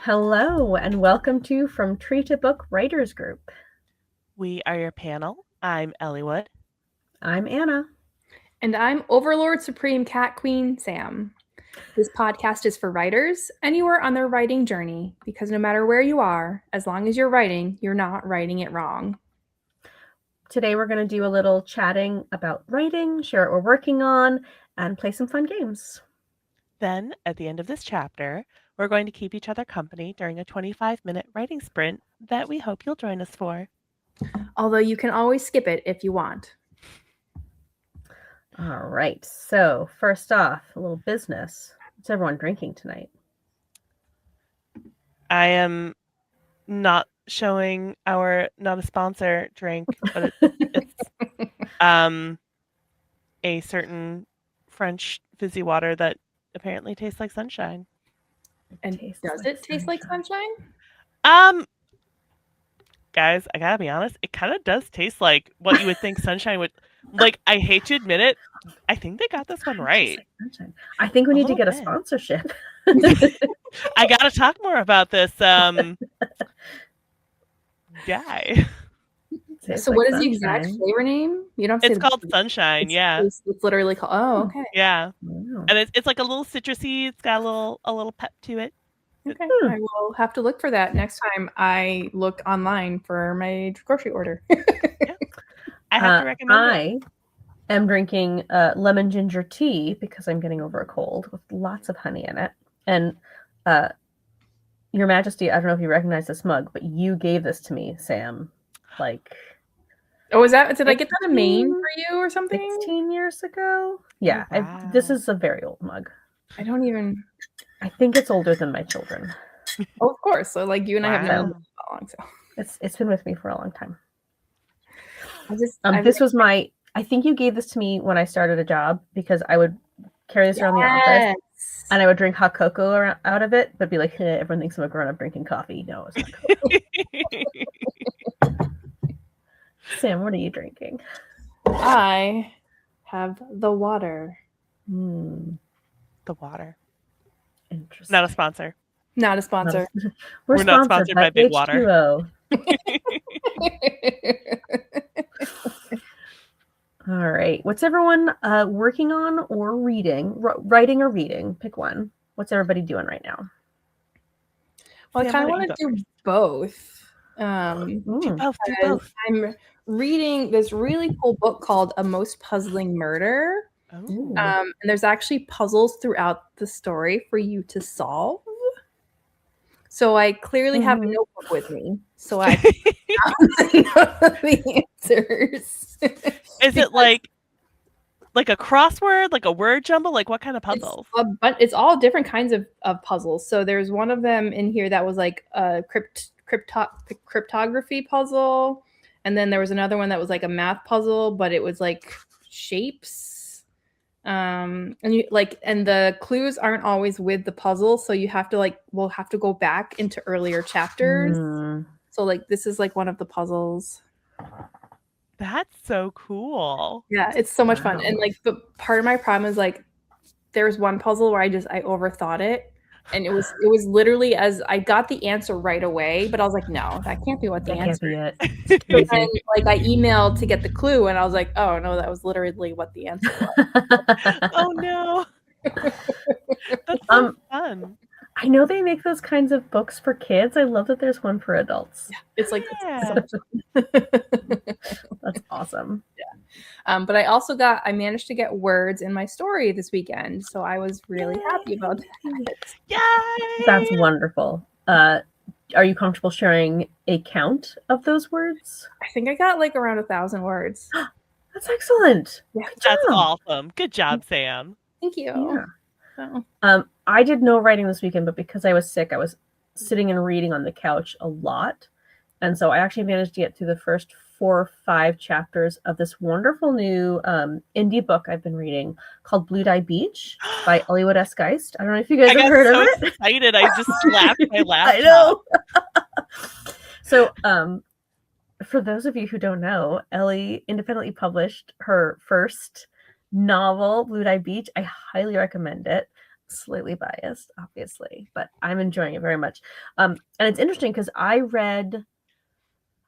Hello, and welcome to From Tree to Book Writers Group. We are your panel. I'm Eliwood. I'm Anna. And I'm Overlord Supreme Cat Queen Sam. This podcast is for writers anywhere on their writing journey, because no matter where you are, as long as you're writing, you're not writing it wrong. Today we're going to do a little chatting about writing, share what we're working on, and play some fun games. Then, at the end of this chapter, we're going to keep each other company during a 25-minute writing sprint that we hope you'll join us for. Although you can always skip it if you want. All right, so first off, a little business. What's everyone drinking tonight? I am not showing our not a sponsor drink, but it's a certain French fizzy water that apparently tastes like sunshine. And does it taste like sunshine? Guys, I gotta be honest, it kind of does taste like what you would think sunshine would. Like, I hate to admit it, I think they got this one right. I think we need to get a sponsorship. I gotta talk more about this guy. So what is the exact flavor name? You don't. It's called Sunshine. It's literally called. Oh, okay. Yeah, and it's like a little citrusy. It's got a little pep to it. Okay, I will have to look for that next time I look online for my grocery order. Yeah. I have to recommend it. I am drinking lemon ginger tea because I'm getting over a cold with lots of honey in it. And Your Majesty, I don't know if you recognize this mug, but you gave this to me, Sam. Oh, is that? Did I get that in Maine for you or something? 16 years ago? Yeah, oh, wow. This is a very old mug. I think it's older than my children. Oh, of course. So, like, you and I have known for so long. So it's been with me for a long time. I think you gave this to me when I started a job because I would carry this around the office and I would drink hot cocoa out of it, but be like, hey, everyone thinks I'm a grown up drinking coffee. No, it's not cocoa. Sam, what are you drinking? I have the water. The water. Interesting. Not a sponsor. Not a sponsor. We're not sponsored by Big Water. All right. What's everyone working on or reading? Writing or reading? Pick one. What's everybody doing right now? Well, I kind of want to do both. Do both. I'm reading this really cool book called A Most Puzzling Murder. And there's actually puzzles throughout the story for you to solve. So I clearly have a notebook with me, so I know the answers. Is it like a crossword, like a word jumble? Like what kind of puzzles? It's all different kinds of puzzles. So there's one of them in here that was like a cryptography puzzle, and then there was another one that was like a math puzzle, but it was like shapes. And the clues aren't always with the puzzle, so you have to we'll have to go back into earlier chapters. So this is like one of the puzzles. That's so cool. Yeah, it's so much fun. And but part of my problem is there was one puzzle where I overthought it, and it was literally as I got the answer right away, but I was like, no, that can't be what the answer is. So then, I emailed to get the clue, and I was like, oh no, that was literally what the answer was. Oh no. That's so fun. I know they make those kinds of books for kids. I love that there's one for adults. Yeah, it's that's awesome. Yeah. But I managed to get words in my story this weekend, so I was really happy about that. Yay! That's wonderful. Are you comfortable sharing a count of those words? I think I got around 1,000 words. That's excellent. Yeah, that's awesome. Good job, Sam. Thank you. Yeah. I did no writing this weekend, but because I was sick, I was sitting and reading on the couch a lot. And so I actually managed to get through the first 4 or 5 chapters of this wonderful new indie book I've been reading called Blue Dye Beach by Eliwood Geist. I don't know if you guys have heard of it. I got so excited. I just slapped my laptop. I know. So for those of you who don't know, Ellie independently published her first novel, Blue Dye Beach. I highly recommend it. slightly biased, obviously, but I'm enjoying it very much. And it's interesting because I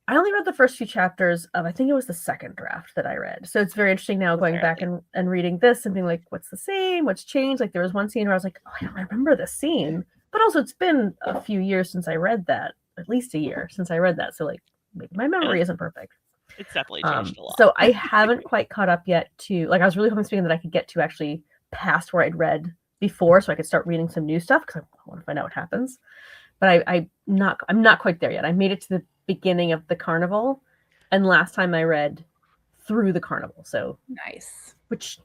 only read the first few chapters of, I think it was the second draft that I read. So it's very interesting now going back and reading this and being like, what's the scene? What's changed? Like there was one scene where I was like, oh, I don't remember this scene. But also it's been a few years since I read that, at least a year since I read that. So like maybe my memory isn't perfect. It's definitely changed a lot. So I haven't quite caught up yet to, like I was really hoping speaking that I could get to actually past where I'd read before so I could start reading some new stuff because I want to find out what happens. But I'm not quite there yet. I made it to the beginning of the carnival, and last time I read through the carnival. So nice. Which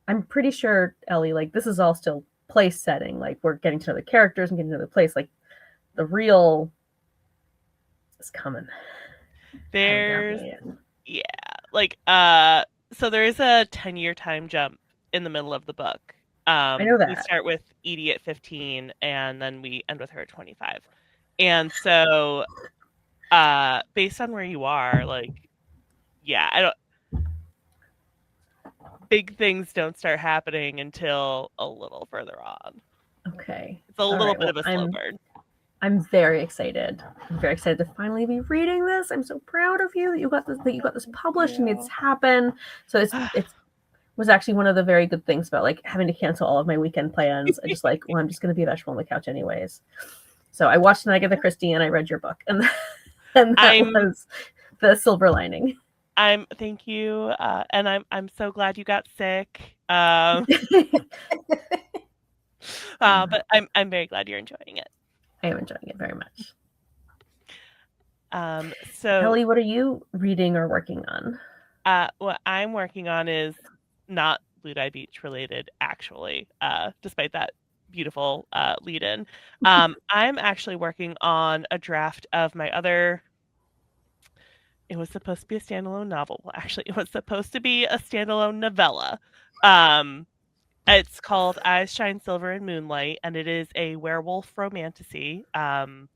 I'm pretty sure, Ellie, like this is all still place setting. Like we're getting to know the characters and getting to know the place. Like the real is coming. There's so there is a 10-year time jump in the middle of the book. I know that. We start with Edie at 15 and then we end with her at 25. And so based on where you are, like big things don't start happening until a little further on. Okay. It's a little bit of a slow burn. I'm very excited. I'm very excited to finally be reading this. I'm so proud of you that you got this published and it's happened. So it was actually one of the very good things about like having to cancel all of my weekend plans. I just like, well, I'm just going to be a vegetable on the couch anyways. So I watched Night of the Christie and I read your book, and that was the silver lining. Thank you, and I'm so glad you got sick. But I'm very glad you're enjoying it. I am enjoying it very much. So Ellie, what are you reading or working on? What I'm working on is not Blue Dye Beach related, actually, despite that beautiful lead-in. I'm actually working on a draft of my other. It was supposed to be a standalone novel. Well, actually, it was supposed to be a standalone novella. It's called Eyes Shine Silver in Moonlight, and it is a werewolf romantasy. And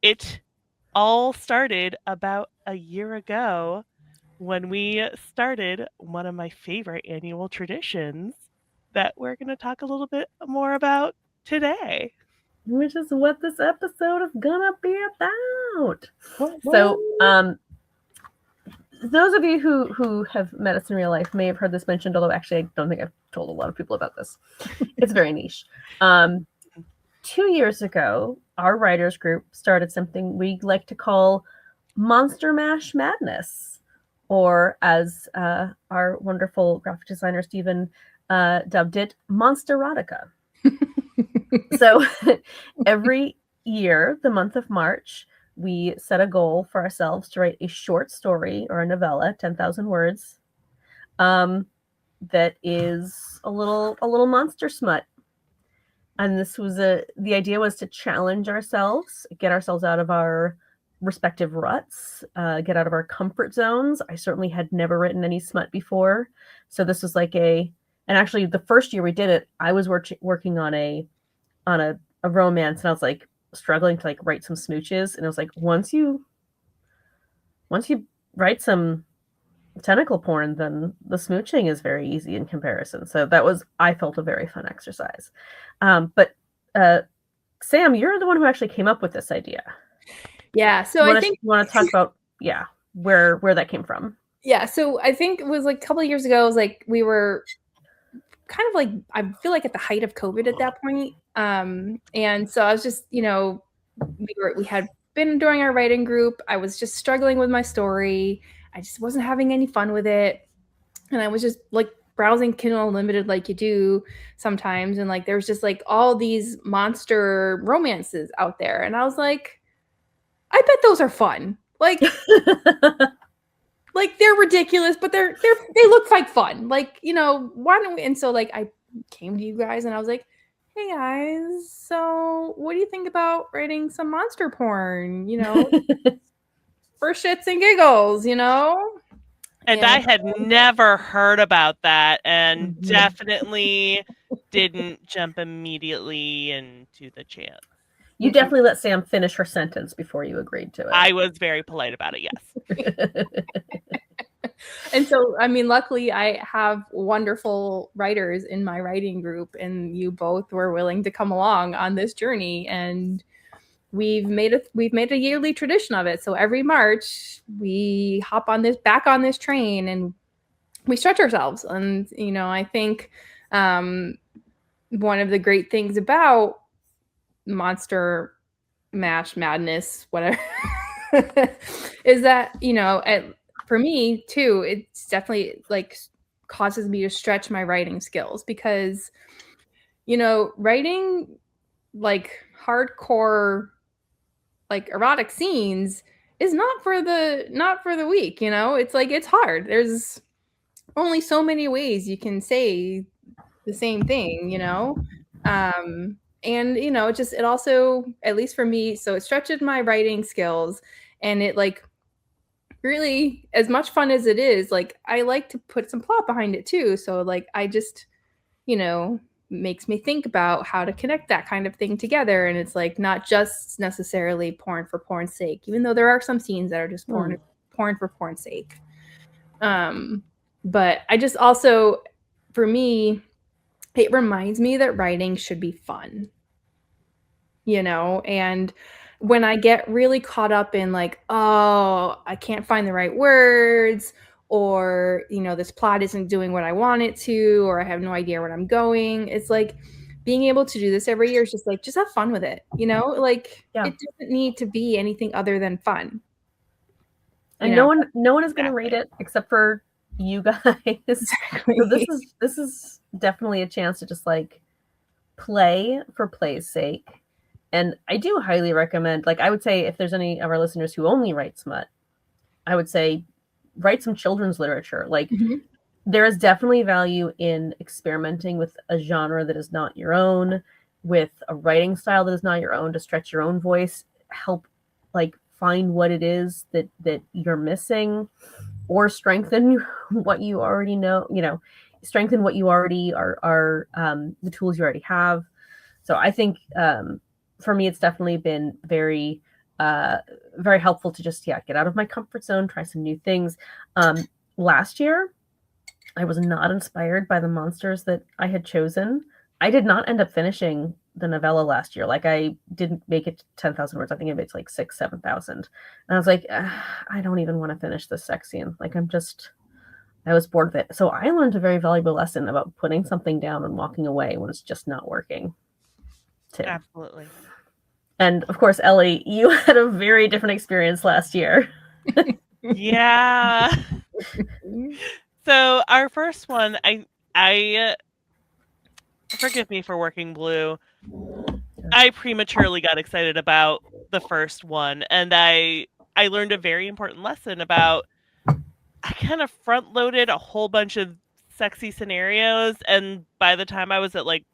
it all started about a year ago when we started one of my favorite annual traditions that we're going to talk a little bit more about today. Which is what this episode is gonna be about. So, those of you who have met us in real life may have heard this mentioned, although actually I don't think I've told a lot of people about this. It's very niche. 2 years ago, our writers group started something we like to call Monster Mash Madness, or as our wonderful graphic designer Stephen dubbed it, Monsterotica. So every year, the month of March, we set a goal for ourselves to write a short story or a novella, 10,000 words, that is a little monster smut. And this was the idea was to challenge ourselves, get ourselves out of our respective ruts, get out of our comfort zones. I certainly had never written any smut before. So this was like and actually the first year we did it, I was working on a romance, and I was like struggling to like write some smooches, and I was like, once you write some tentacle porn, then the smooching is very easy in comparison. So I felt a very fun exercise. But Sam, you're the one who actually came up with this idea. Yeah. So I think you want to talk about where that came from. Yeah. So I think it was like a couple of years ago. It was like we were kind of like, I feel like at the height of COVID at that point. And so I was just, we had been doing our writing group. I was just struggling with my story. I just wasn't having any fun with it. And I was just like browsing Kindle Unlimited like you do sometimes. And like, there was just like all these monster romances out there. And I was like, I bet those are fun. Like, like they're ridiculous, but they look like fun. Like, why don't we? And so like, I came to you guys and I was like, hey guys, so what do you think about writing some monster porn, for shits and giggles, And I had never heard about that and definitely didn't jump immediately into the chance. You definitely let Sam finish her sentence before you agreed to it. I was very polite about it, yes. And so, I mean, luckily I have wonderful writers in my writing group, and you both were willing to come along on this journey, and we've made a yearly tradition of it. So every March we hop on this train and we stretch ourselves. And, you know, I think one of the great things about Monster Mash Madness, whatever, is that, you know, for me too, it's definitely like causes me to stretch my writing skills, because, you know, writing like hardcore, like erotic scenes is not for the weak, you know. It's like, it's hard. There's only so many ways you can say the same thing, you know. And, you know, it also, at least for me, so it stretches my writing skills, and it like really, as much fun as it is, like I like to put some plot behind it too. So like I just, you know, makes me think about how to connect that kind of thing together. And it's like not just necessarily porn for porn's sake, even though there are some scenes that are just porn for porn's sake. But I just also, for me, it reminds me that writing should be fun, you know. And when I get really caught up in like, oh, I can't find the right words, or, you know, this plot isn't doing what I want it to, or I have no idea where I'm going, it's like being able to do this every year is just like, just have fun with it, you know. Like, it doesn't need to be anything other than fun. And no one is going to read it except for you guys. Exactly. So this is definitely a chance to just like play for play's sake. And I do highly recommend, like, I would say if there's any of our listeners who only write smut, I would say write some children's literature. Like, there is definitely value in experimenting with a genre that is not your own, with a writing style that is not your own, to stretch your own voice, help like find what it is that you're missing, or strengthen what you already know, you know, strengthen what you already are the tools you already have. So I think for me, it's definitely been very, very helpful to just, get out of my comfort zone, try some new things. Last year, I was not inspired by the monsters that I had chosen. I did not end up finishing the novella last year. Like, I didn't make it to 10,000 words. I think it's like 6,000, 7,000. And I was like, I don't even want to finish this sex scene. Like, I was bored with it. So I learned a very valuable lesson about putting something down and walking away when it's just not working too. Absolutely. And of course, Ellie, you had a very different experience last year. Yeah. So our first one, I forgive me for working blue. I prematurely got excited about the first one, and I learned a very important lesson about, I kind of front loaded a whole bunch of sexy scenarios, and by the time I was at like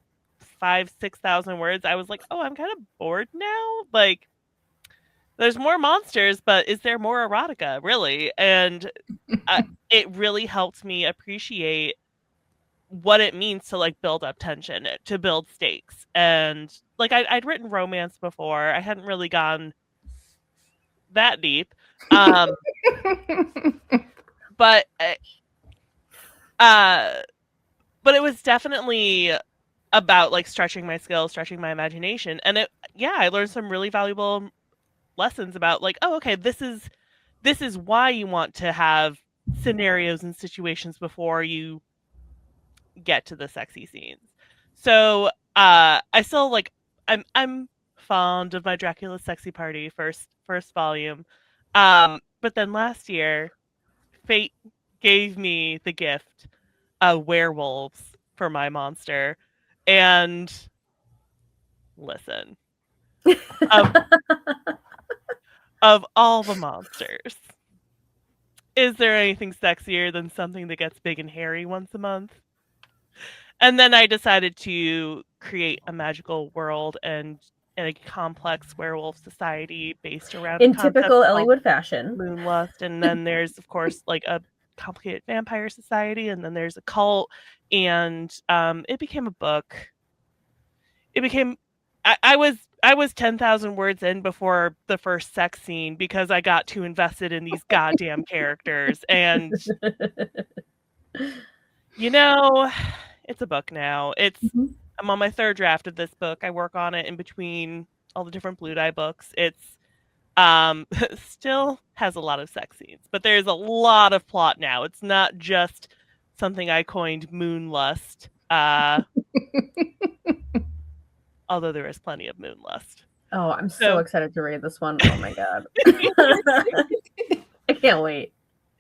5,000-6,000 words, I was like, oh, I'm kind of bored now. Like, there's more monsters, but is there more erotica, really? And it really helped me appreciate what it means to like build up tension, to build stakes. And like, I'd written romance before. I hadn't really gone that deep. But it was definitely about like stretching my skills, stretching my imagination. And I learned some really valuable lessons about like, oh, okay, this is why you want to have scenarios and situations before you get to the sexy scenes. So I still like, I'm fond of my Dracula Sexy Party first volume. But then last year, fate gave me the gift of werewolves for my monster. And listen, of all the monsters, is there anything sexier than something that gets big and hairy once a month? And then I decided to create a magical world and a complex werewolf society based around in typical Eliwood fashion, moonlust. And then there's, of course, like a complicated vampire society, and then there's a cult, and it became a book. It became, I I was 10,000 words in before the first sex scene because I got too invested in these goddamn characters. And, you know, it's a book now. I'm on my third draft of this book. I work on it in between all the different Blue Dye books. It's still has a lot of sex scenes, but there's a lot of plot now. It's not just something I coined moonlust. Although there is plenty of moonlust. Oh, I'm so excited to read this one. Oh my god. I can't wait.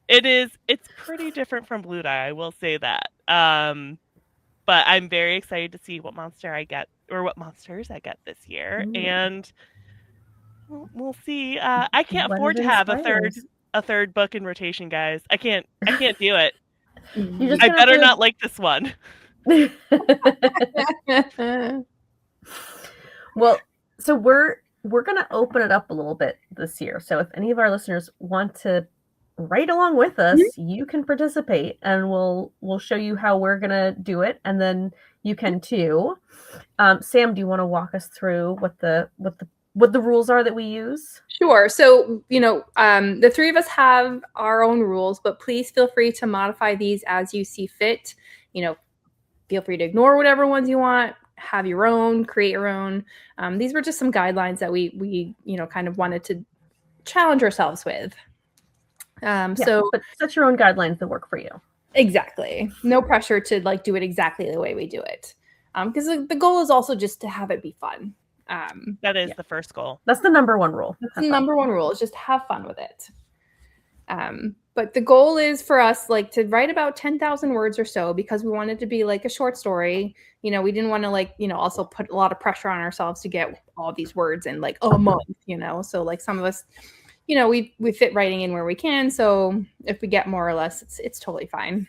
It's pretty different from Blue Dye, I will say that. But I'm very excited to see what monster I get, or what monsters I get this year. Ooh. And we'll see. I can't afford to have a third book in rotation, guys. I can't do it. I better not like this one. Well, so we're gonna open it up a little bit this year. So if any of our listeners want to write along with us, you can participate, and we'll show you how we're gonna do it, and then you can too. Sam, do you want to walk us through what the rules are that we use? Sure. So, the three of us have our own rules, but please feel free to modify these as you see fit. Feel free to ignore whatever ones you want, have your own, create your own. These were just some guidelines that we kind of wanted to challenge ourselves with. But set your own guidelines that work for you. Exactly. No pressure to do it exactly the way we do it. Because the goal is also just to have it be fun. That is the first goal. That's the number one rule. That's the number one rule, is just have fun with it. But the goal is for us to write about 10,000 words or so, because we want it to be like a short story. We didn't want to also put a lot of pressure on ourselves to get all these words in a month, So some of us, we fit writing in where we can. So if we get more or less, it's totally fine.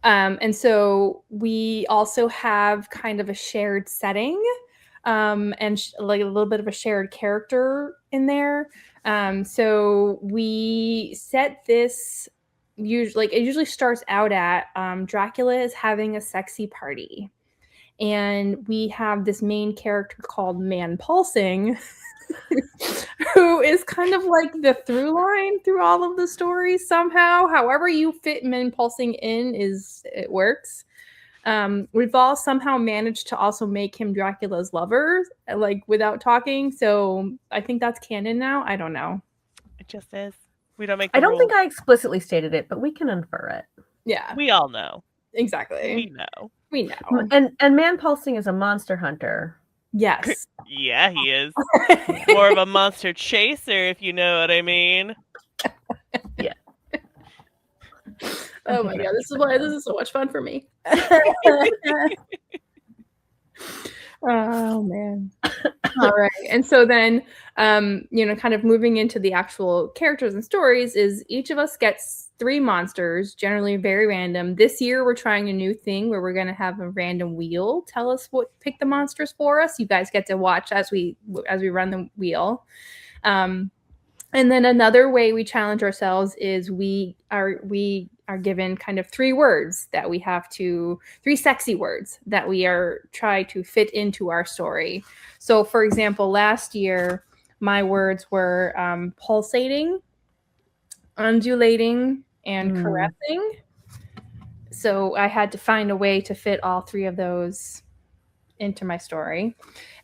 And so we also have kind of a shared setting. And a little bit of a shared character in there. So we set this it usually starts out at Dracula is having a sexy party, and we have this main character called Man Pulsing, who is kind of like the through line through all of the stories somehow. However you fit Man Pulsing in, it works. We've all somehow managed to also make him Dracula's lover, without talking. So I think that's canon now. I don't know. It just is. We don't make. I don't think I explicitly stated it, but we can infer it. Yeah, we all know. Exactly. We know. And Man Pulsing is a monster hunter. Yes. Yeah, he is. More of a monster chaser, if you know what I mean. Yeah. Oh my god, this is so much fun for me. Oh man. All right. And so then kind of moving into the actual characters and stories, is each of us gets 3 monsters, generally very random. This year we're trying a new thing where we're going to have a random wheel tell us pick the monsters for us. You guys get to watch as we run the wheel. And then another way we challenge ourselves is we are given kind of 3 words that we have to, 3 sexy words that we are try to fit into our story. So for example, last year, my words were pulsating, undulating, and caressing. So I had to find a way to fit all 3 of those into my story.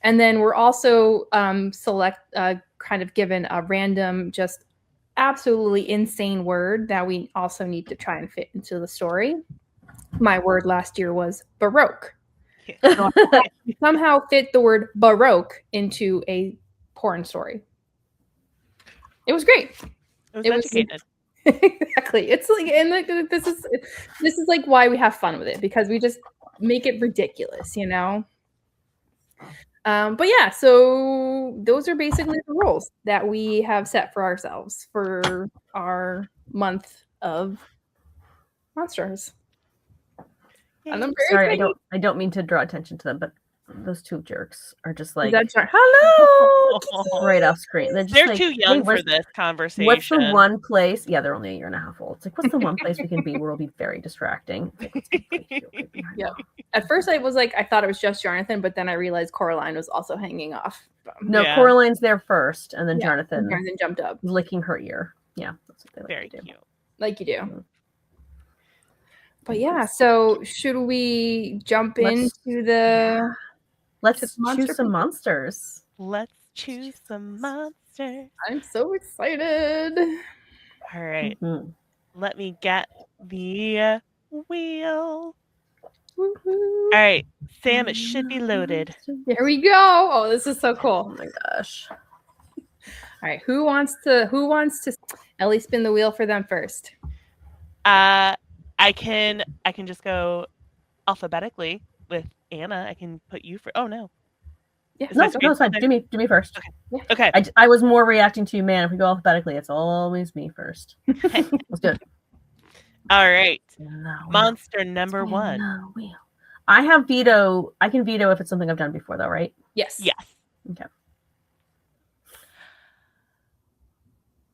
And then we're also kind of given a random, just absolutely insane word that we also need to try and fit into the story. My word last year was Baroque. So I somehow fit the word Baroque into a porn story. It was great. It was educated. Exactly. It's and this is why we have fun with it, because we just make it ridiculous, But yeah, so those are basically the rules that we have set for ourselves for our month of monsters. And I'm very sorry, I don't mean to draw attention to them, but those two jerks are just Is like that hello? right off screen. They're just They're like, too young for where's- this conversation. What's the one place? Yeah, they're only a year and a half old. It's like, what's the one place we can be where it'll be very distracting? It's like, let's be right here, right behind Yep. them. At first, I was like, I thought it was just Jonathan, but then I realized Coraline was also hanging off. No, Yeah. Coraline's there first, and then Yeah, Jonathan Jonathan jumped up licking her ear. Yeah, that's what they like Very to do. cute. like you do. Mhm. But yeah, so should we jump Let's- into the? Let's To the monster choose some people. monsters. Let's choose some monsters. I'm so excited. All right. Mhm. Let me get the wheel. Woohoo. All right, Sam, it should be loaded. There we go. Oh, this is so Oh cool. my gosh. All right, who wants to Ellie spin the wheel for them first? I can just go alphabetically with Anna. I can put you for. Oh no. Yeah, Is No, my no, screen it's fine. there? Do me first. Okay. I was more reacting to, man, if we go alphabetically, it's always me first. Let's do it. All right. No, Monster number one. no, wheel. I have veto. I can veto if it's something I've done before, though, right? Yes. Yes. Okay.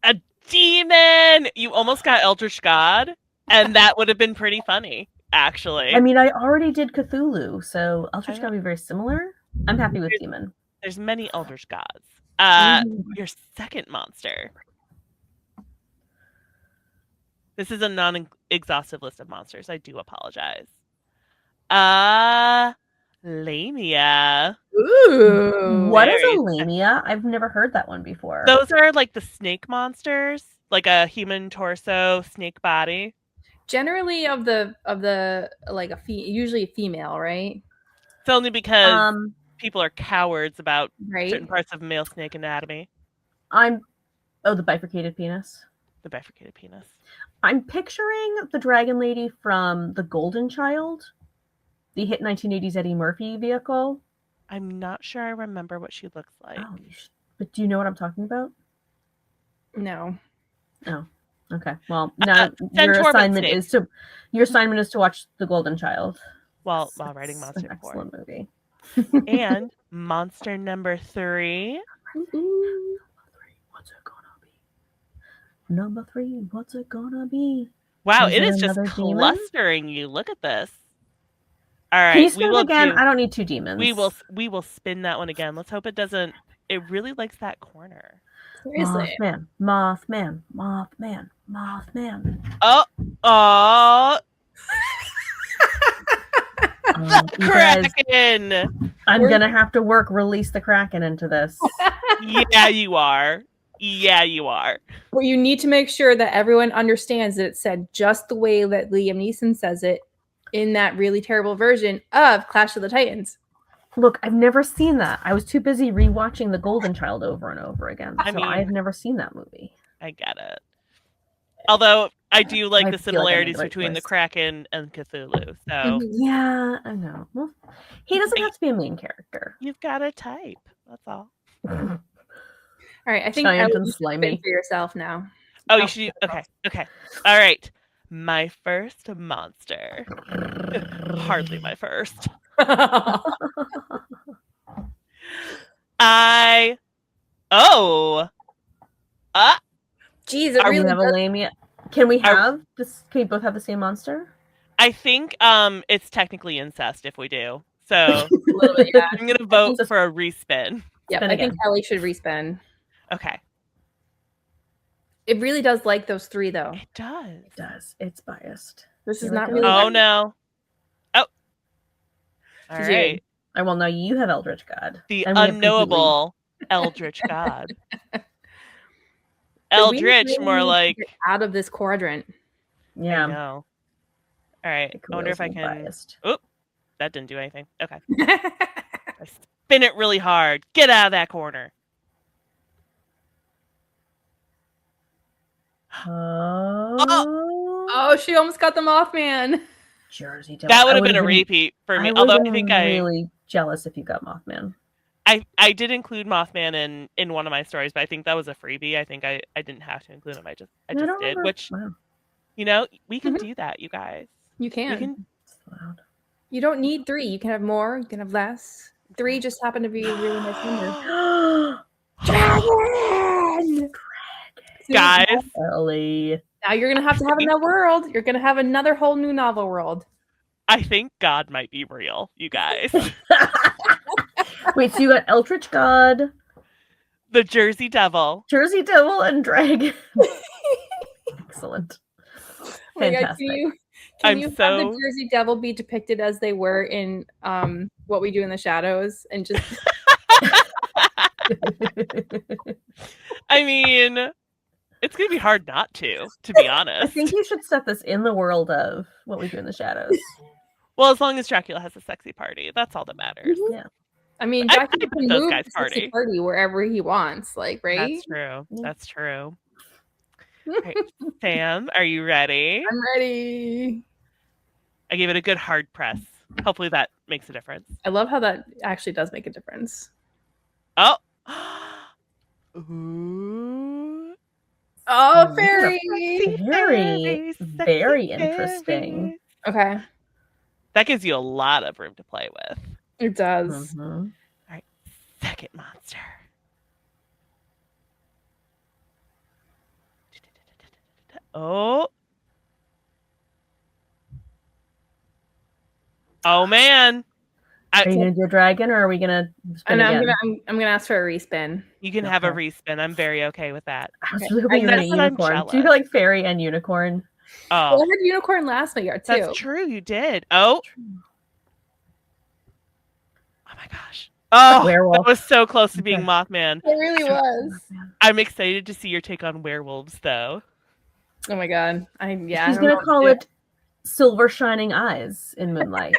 A demon. You almost got Eldritch God, and that would have been pretty funny, actually. I mean, I already did Cthulhu, so Eldritch know. gotta be very similar. I'm happy with demon. There's many Eldritch Gods. Mhm. Your second monster. This is a non-exhaustive list of monsters. I do apologize. Lamia. Ooh. What is very a lamia? I've never heard that one before. Those are like the snake monsters, like a human torso, snake body. Generally of the like usually a female, right? It's only because um, people are cowards about Right. certain parts of male snake anatomy. the bifurcated penis. The bifurcated penis. I'm picturing the dragon lady from The Golden Child, the hit 1980s Eddie Murphy vehicle. I'm not sure I remember what she looks like. Oh, but do you know what I'm talking about? No. Oh, okay. Well, now Centaur, your but assignment snake. is to watch The Golden Child. While It's writing an Monster 4. excellent movie. And monster number 3. What's it gonna be? Number 3, what's it gonna be? Wow, Is it it is just another demon? clustering you. Look at this. All right, Can you we spin will it again? do. I don't need 2 demons. We will spin that one again. Let's hope it doesn't. It really likes that corner. Seriously. Mothman. Oh, You guys, Kraken. I'm gonna have to release the Kraken into this. Yeah, you are. Yeah, you are. But you need to make sure that everyone understands that it's said just the way that Liam Neeson says it in that really terrible version of Clash of the Titans. Look, I've never seen that. I was too busy rewatching The Golden Child over and over again. I mean- I've never seen that movie. I get it. Although I do like I the feel like I made similarities the right between the choice. Kraken and Cthulhu. So Mhm. Yeah, I know. Well, he doesn't have to be a main character. you've got to type. That's all. All right, I think Giant Ellie, and you should slimy. spin for yourself now. Oh, you should. Okay. All right. My first monster. Hardly my first. Jeez, it Are really we have a does. lamia? Can we have this? Can we both have the same monster? I think it's technically incest if we do. So A little bit, yeah. I'm gonna vote for a respin. Yep, Spin I think again. Ellie should respin. Okay. It really does like those 3, though. It does. It does. It's biased. This is Here we not go. really. Oh no. Oh. All Did you- right. I will know you have Eldritch God. The And we have unknowable Eldritch God. The Eldritch, wind more really like. needs to get out of this quadrant. completely- I Yeah. know. All right. I wonder if I can. Biased. That didn't do anything. Okay. I spin it really hard. Get out of that corner. Oh, Oh, she almost got the Mothman. Jersey Devil. That would I have been a would've repeat for me. I Although would've I think been really jealous if you got Mothman. I did include Mothman in one of my stories, but I think that was a freebie. I think I didn't have to include him. I just I don't did, remember. which Wow, we can Mhm. do that, you guys. You We can. can it's loud. You don't need 3. You can have more. You can have less. 3 just happened to be a really nice number. Dragon! Guys, Ellie. Now you're gonna have another world. You're gonna have another whole new novel world. I think God might be real, you guys. Wait, so you got Eldritch God, The Jersey Devil. Jersey Devil, and Dragon. Excellent. Oh my God, Fantastic. can you have the Jersey Devil be depicted as they were in What We Do in the Shadows and just I mean, it's gonna be hard not to be honest. I think you should set this in the world of What We Do in the Shadows. Well, as long as Dracula has a sexy party, that's all that matters. Yeah. I mean, I Dracula put can those move guys' the sexy party wherever he wants, like, right? That's true. Yeah. That's true. All right, Sam, are you ready? I'm ready. I gave it a good hard press. Hopefully that makes a difference. I love how that actually does make a difference. Oh. Ooh. Oh, fairy. Very interesting. Okay. That gives you a lot of room to play with. It does. Mhm. All right, second monster. Oh. Oh man. Are you gonna do a dragon, or are we gonna spin again? I'm gonna ask for a respin. You can have a respin. I'm very okay with that. I was really hoping you were gonna unicorn. Do you like fairy and unicorn? Oh, Well, I had unicorn last year too. That's true. You did. Oh. Oh my gosh. Oh, werewolf. That was so close to being Mothman. It really was. I'm excited to see your take on werewolves, though. Oh my God. She's gonna call it Silver Shining Eyes in Moonlight.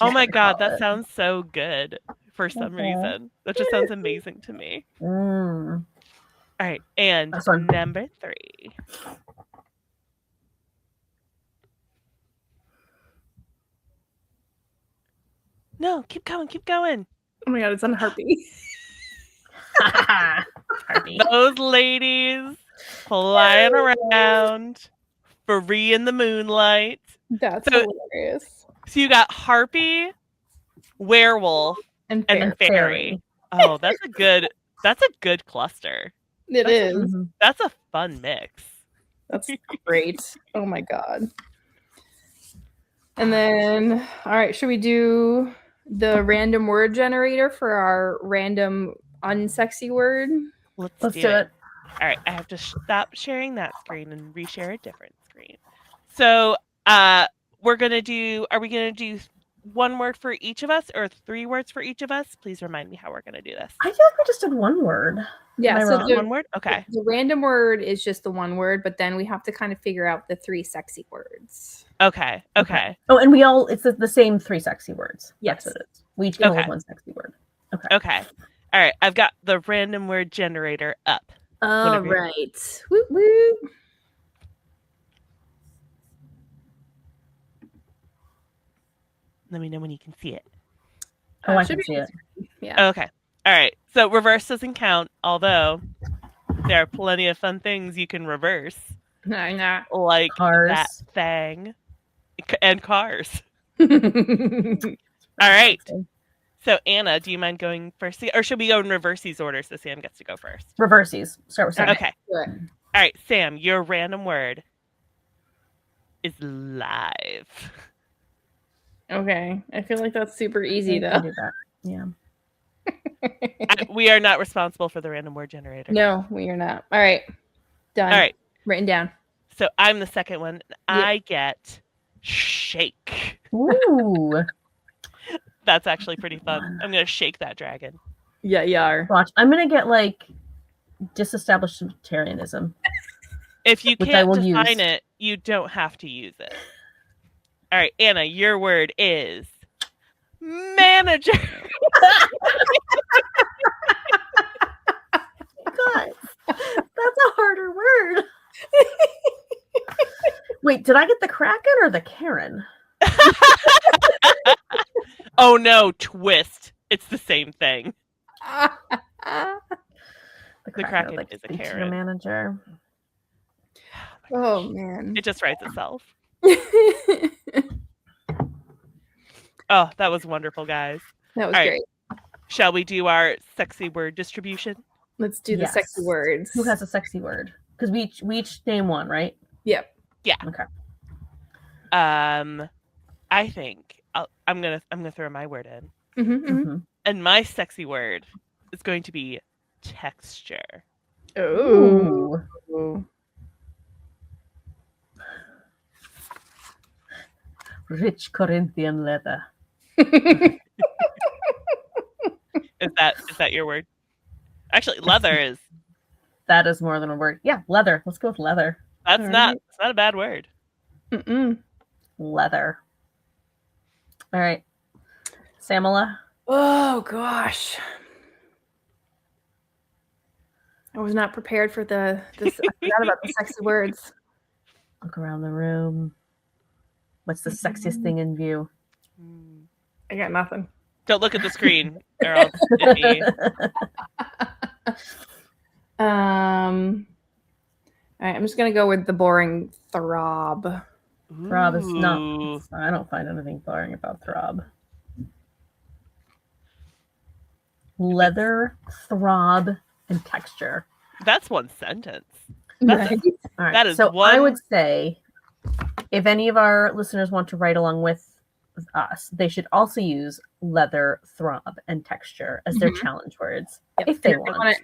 Oh my God, that sounds so good for some reason. That just sounds amazing to me. All right, and number 3. No, keep going, keep going. Oh my God, it's on Harpy. Harpy. Those ladies flying around, free in the moonlight. That's hilarious. So you got Harpy, werewolf, and fairy. Oh, that's a good cluster. It is. That's a fun mix. That's great. Oh my God. And then, all right, should we do the random word generator for our random unsexy word? Let's do it. All right, I have to stop sharing that screen and reshare a different screen. So, are we going to do one word for each of us or 3 words for each of us? Please remind me how we're going to do this. I feel like we just did one word. Yeah, so one word? Okay. The random word is just the one word, but then we have to kind of figure out the 3 sexy words. Okay. Oh, and it's the same 3 sexy words. Yes. That's what it is. We each come with one sexy word. Okay. All right, I've got the random word generator up. All right. Whoop, whoop. Let me know when you can see it. Oh, I can see it. Yeah. Okay. All right. So reverse doesn't count, although there are plenty of fun things you can reverse. Like cars. That thing. And cars. All right. So Anna, do you mind going first? Or should we go in reverses order so Sam gets to go first? Reverses. Start with Sam. Okay. All right, Sam, your random word is live. Okay. I feel like that's super easy though. Do that. Yeah. We are not responsible for the random word generator. No, we are not. All right. Done. All right. Written down. So I'm the second one. I get shake. Ooh. That's actually pretty fun. I'm going to shake that dragon. Yeah, you are. Watch. I'm going to get like disestablished vegetarianism. If you can't define it, you don't have to use it. All right, Anna, your word is manager. God, that's a harder word. Wait, did I get the Kraken or the Karen? Oh no, twist. It's the same thing. The Kraken is a Karen. Manager. Oh man. It just writes itself. Oh, that was wonderful, guys. That was great. Shall we do our sexy word distribution? Let's do the sexy Yes. words. Who has a sexy word? Because we each name one, right? Yep. Yeah. Okay. I think I'm gonna throw my word in, Mhm. and my sexy word is going to be texture. Oh. Rich Corinthian leather. Is that your word? Actually, leather is. That is more than a word. Yeah, leather. Let's go with leather. That's All not. right. It's not a bad word. Leather. All right. Samala. Oh gosh. I was not prepared for this. I forgot about the sexy words. Look around the room. What's the sexiest thing in view? I got nothing. Don't look at the screen, or else it'd be. All right, I'm just gonna go with the boring throb. Throb is not. Ooh. I don't find anything boring about throb. Leather, throb, and texture. That's one sentence. Right. All right. That is so one. I would say, if any of our listeners want to write along with us, they should also use leather, throb, and texture as their challenge words, if they want.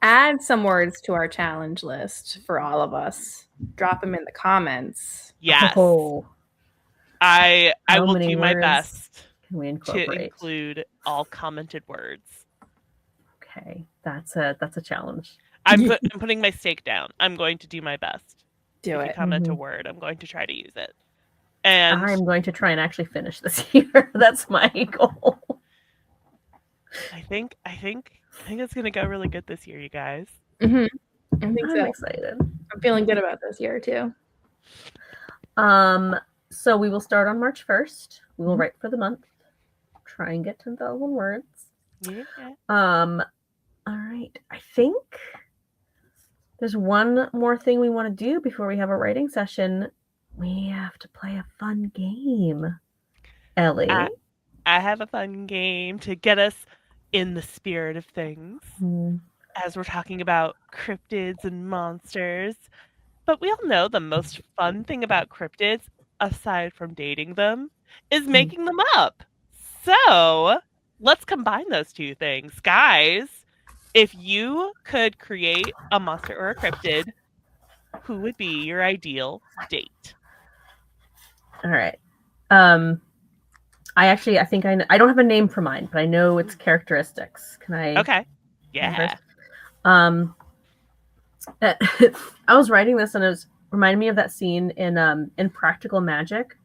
Add some words to our challenge list for all of us. Drop them in the comments. Yes. Oh, I How will many do my words best can we to incorporate? include all commented words. Okay, that's a challenge. I'm putting my stake down. I'm going to do my best. Do If you it. comment a word, I'm going to try to use it. And I'm going to try and actually finish this year. That's my goal. I think it's gonna go really good this year, you guys. I think I'm so. excited. I'm feeling good about this year too. So we will start on March 1st. We will write for the month. Try and get 10,000 words. Yeah. All right. I think there's one more thing we want to do before we have a writing session. We have to play a fun game. Ellie. I have a fun game to get us in the spirit of things as we're talking about cryptids and monsters. But we all know the most fun thing about cryptids, aside from dating them, is making them up. So let's combine those two things. Guys, if you could create a monster or a cryptid, who would be your ideal date? All right. I think I don't have a name for mine, but I know its characteristics. Can I? Okay. Yeah. I was writing this and it was reminding me of that scene in Practical Magic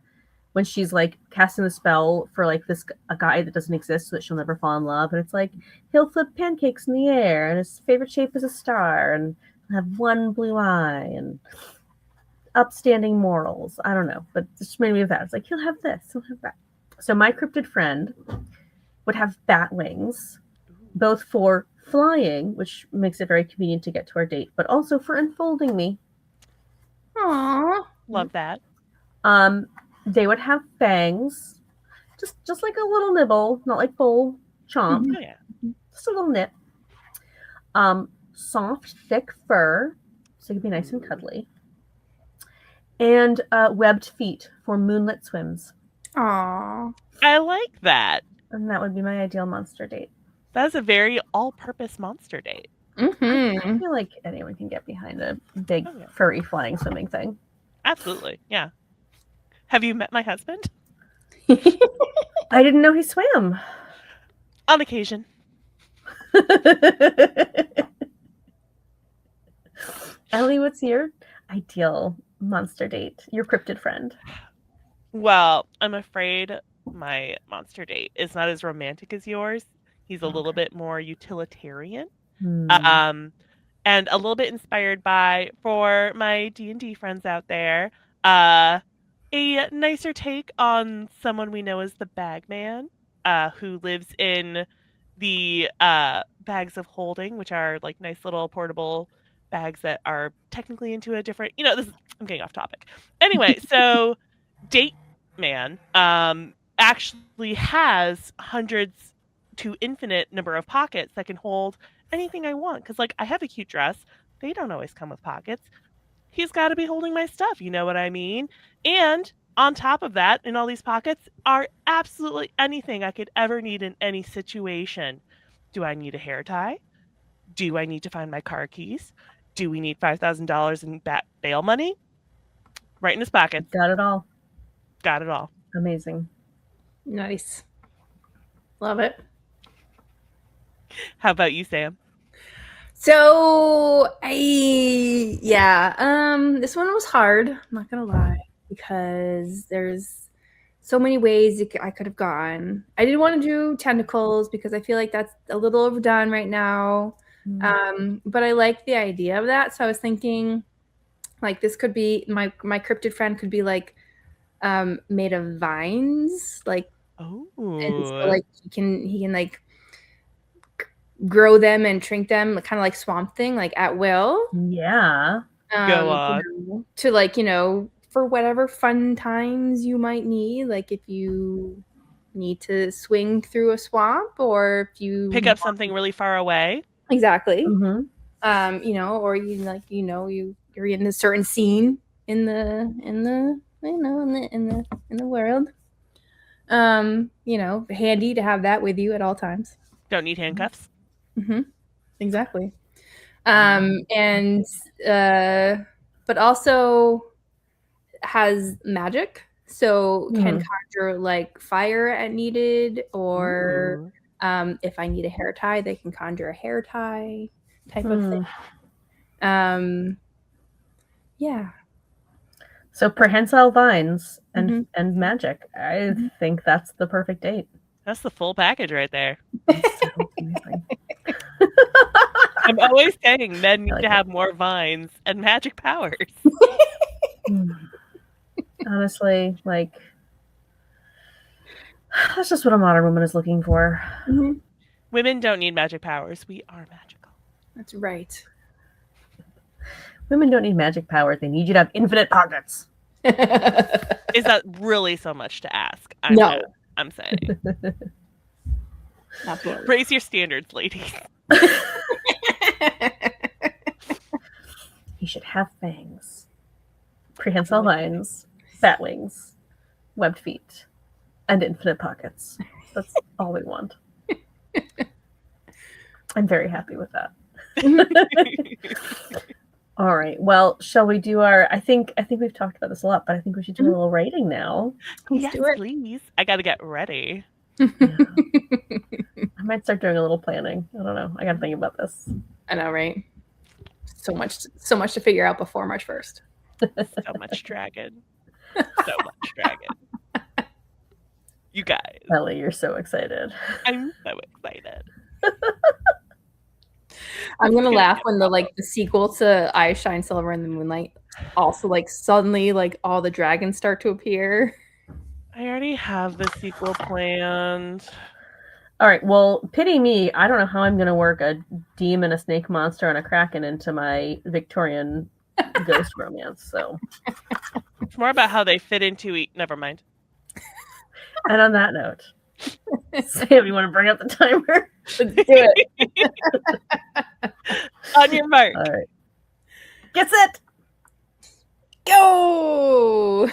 when she's like casting the spell for like a guy that doesn't exist so that she'll never fall in love, and it's like he'll flip pancakes in the air and his favorite shape is a star and have one blue eye and upstanding morals. I don't know, but it just made me of that. It's like he'll have this, he'll have that. So my cryptid friend would have bat wings, both for flying, which makes it very convenient to get to our date, but also for enfolding me. Aww. Love that. They would have fangs, just like a little nibble, not like full chomp. Oh, yeah. Just a little nip. Soft, thick fur, so it could be nice and cuddly. And webbed feet for moonlit swims. Aww. I like that. And that would be my ideal monster date. That's a very all-purpose monster date. I feel like anyone can get behind a big, furry, flying swimming thing. Absolutely, yeah. Have you met my husband? I didn't know he swam. On occasion. Ellie, what's your ideal monster date? Your cryptid friend? Well, I'm afraid my monster date is not as romantic as yours. He's a little bit more utilitarian. And a little bit inspired by, for my D&D friends out there, a nicer take on someone we know as the Bagman, who lives in the bags of holding, which are like nice little portable bags that are technically into a different, I'm getting off topic. Anyway, so Date Man actually has hundreds to infinite number of pockets that can hold anything I want. Because, like, I have a cute dress. They don't always come with pockets. He's got to be holding my stuff. You know what I mean? And on top of that, in all these pockets are absolutely anything I could ever need in any situation. Do I need a hair tie? Do I need to find my car keys? Do we need $5,000 in bail money? Right in his pockets. Got it all. Got it all. Amazing. Nice. Love it. How about you, Sam? So this one was hard. I'm not gonna lie, because there's so many ways I could have gone. I didn't want to do tentacles because I feel like that's a little overdone right now. But I like the idea of that. So I was thinking, like, this could be my cryptid friend could be like made of vines, like, and so like he can like grow them and shrink them, kind of like Swamp Thing, like at will. Yeah. Go on. To, like, for whatever fun times you might need, like if you need to swing through a swamp, or if you pick up something really far away. Exactly. Mm-hmm. Or you're in a certain scene in the world. Handy to have that with you at all times. Don't need handcuffs. Mm-hmm. Exactly. But also has magic, so can conjure like fire at needed, or if I need a hair tie, they can conjure a hair tie type of thing. Yeah. So prehensile vines and magic. I think that's the perfect date. That's the full package right there. So amazing. I'm always saying men need to have more vines and magic powers. Honestly, like, that's just what a modern woman is looking for. Mm-hmm. Women don't need magic powers. We are magical. That's right. Women don't need magic powers. They need you to have infinite pockets. Is that really so much to ask? No. I'm saying. Absolutely. Raise your standards, ladies. He should have fangs, prehensile vines, bat wings, webbed feet, and infinite pockets. That's all we want. I'm very happy with that. All right. Well, shall we do our? I think we've talked about this a lot, but I think we should do a little rating now. Yes, please. I got to get ready. Yeah. I might start doing a little planning. I don't know. I got to think about this. I know, right? So much to figure out before March 1st. So much dragon. So much dragon. You guys. Ellie, you're so excited. I'm so excited. I'm gonna laugh when the sequel to I Shine Silver in the Moonlight also suddenly all the dragons start to appear. I already have the sequel planned. All right. Well, pity me. I don't know how I'm going to work a demon, a snake monster, and a kraken into my Victorian ghost romance. So it's more about how they fit into each. Never mind. And on that note, Sam, you want to bring up the timer? Let's do it. On your mark. All right. Get set. Go.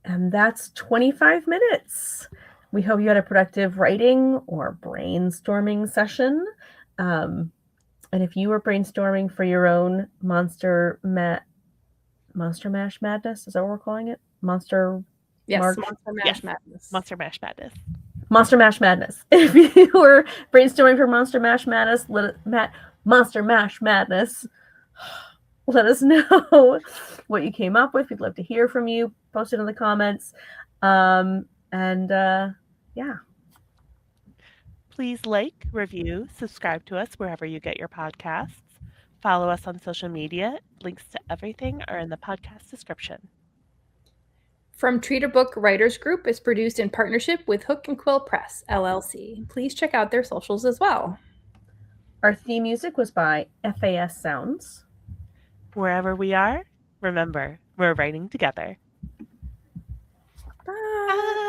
And that's 25 minutes. We hope you had a productive writing or brainstorming session. And if you were brainstorming for your own Monster Mash Madness, is that what we're calling it? Monster Yes, Mash Madness. Monster Mash Madness. Monster Mash Madness. If you were brainstorming for Monster Mash Madness, Monster Mash Madness, let us know what you came up with. We'd love to hear from you. Post it in the comments. Yeah. Please like, review, subscribe to us wherever you get your podcasts. Follow us on social media. Links to everything are in the podcast description. From Treat a Book Writers Group is produced in partnership with Hook and Quill Press, LLC. Please check out their socials as well. Our theme music was by FASSounds. Wherever we are, remember, we're writing together. Bye.